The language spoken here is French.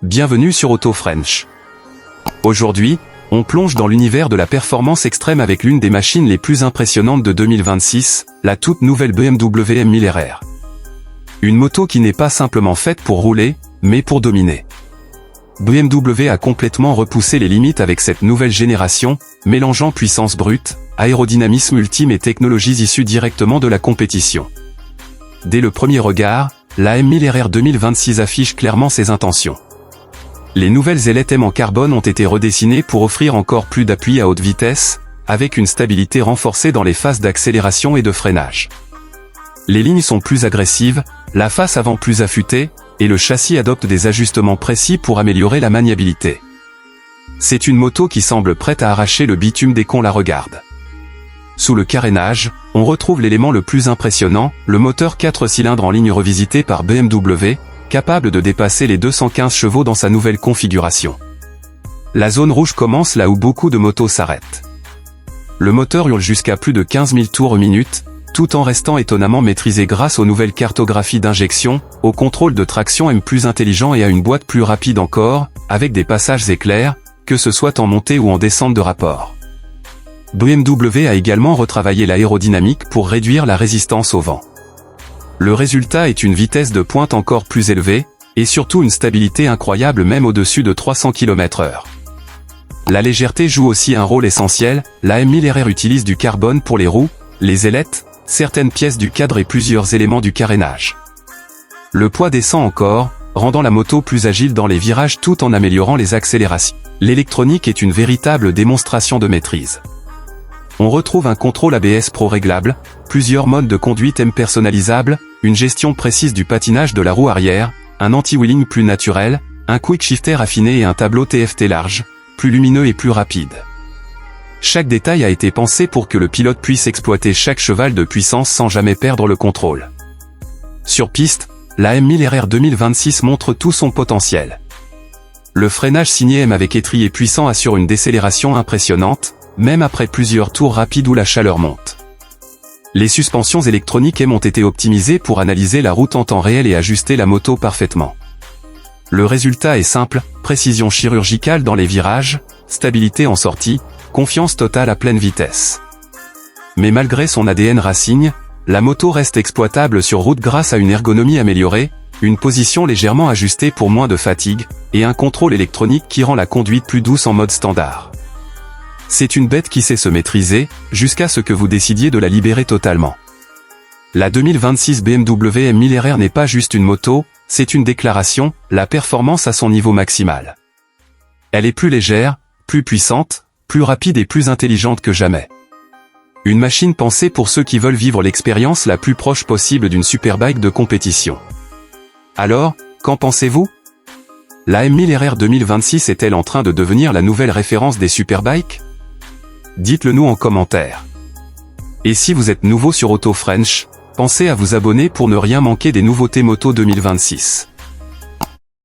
bienvenue sur Auto French. Aujourd'hui, on plonge dans l'univers de la performance extrême avec l'une des machines les plus impressionnantes de 2026, la toute nouvelle BMW M1000 RR. Une moto qui n'est pas simplement faite pour rouler, mais pour dominer. BMW a complètement repoussé les limites avec cette nouvelle génération, mélangeant puissance brute, aérodynamisme ultime et technologies issues directement de la compétition. Dès le premier regard, la M1000 RR 2026 affiche clairement ses intentions. Les nouvelles ailettes M en carbone ont été redessinées pour offrir encore plus d'appui à haute vitesse, avec une stabilité renforcée dans les phases d'accélération et de freinage. Les lignes sont plus agressives, la face avant plus affûtée, et le châssis adopte des ajustements précis pour améliorer la maniabilité. C'est une moto qui semble prête à arracher le bitume dès qu'on la regarde. Sous le carénage, on retrouve l'élément le plus impressionnant, le moteur 4 cylindres en ligne revisité par BMW, capable de dépasser les 215 chevaux dans sa nouvelle configuration. La zone rouge commence là où beaucoup de motos s'arrêtent. Le moteur hurle jusqu'à plus de 15 000 tours minute, tout en restant étonnamment maîtrisé grâce aux nouvelles cartographies d'injection, au contrôle de traction M plus intelligent et à une boîte plus rapide encore, avec des passages éclairs, que ce soit en montée ou en descente de rapport. BMW a également retravaillé l'aérodynamique pour réduire la résistance au vent. Le résultat est une vitesse de pointe encore plus élevée, et surtout une stabilité incroyable même au-dessus de 300 km/h. La légèreté joue aussi un rôle essentiel, la M1000 RR utilise du carbone pour les roues, les ailettes, certaines pièces du cadre et plusieurs éléments du carénage. Le poids descend encore, rendant la moto plus agile dans les virages tout en améliorant les accélérations. L'électronique est une véritable démonstration de maîtrise. On retrouve un contrôle ABS Pro réglable, plusieurs modes de conduite M personnalisables, une gestion précise du patinage de la roue arrière, un anti-wheeling plus naturel, un quick shifter affiné et un tableau TFT large, plus lumineux et plus rapide. Chaque détail a été pensé pour que le pilote puisse exploiter chaque cheval de puissance sans jamais perdre le contrôle. Sur piste, la M1000 RR 2026 montre tout son potentiel. Le freinage signé M avec étrier puissant assure une décélération impressionnante, même après plusieurs tours rapides où la chaleur monte. Les suspensions électroniques M ont été optimisées pour analyser la route en temps réel et ajuster la moto parfaitement. Le résultat est simple, précision chirurgicale dans les virages, stabilité en sortie, confiance totale à pleine vitesse. Mais malgré son ADN racing, la moto reste exploitable sur route grâce à une ergonomie améliorée, une position légèrement ajustée pour moins de fatigue, et un contrôle électronique qui rend la conduite plus douce en mode standard. C'est une bête qui sait se maîtriser, jusqu'à ce que vous décidiez de la libérer totalement. La 2026 BMW M1000 RR n'est pas juste une moto, c'est une déclaration, la performance à son niveau maximal. Elle est plus légère, plus puissante, plus rapide et plus intelligente que jamais. Une machine pensée pour ceux qui veulent vivre l'expérience la plus proche possible d'une superbike de compétition. Alors, qu'en pensez-vous? La M1000 RR 2026 est-elle en train de devenir la nouvelle référence des superbikes? Dites-le nous en commentaire. Et si vous êtes nouveau sur Auto French, pensez à vous abonner pour ne rien manquer des nouveautés moto 2026.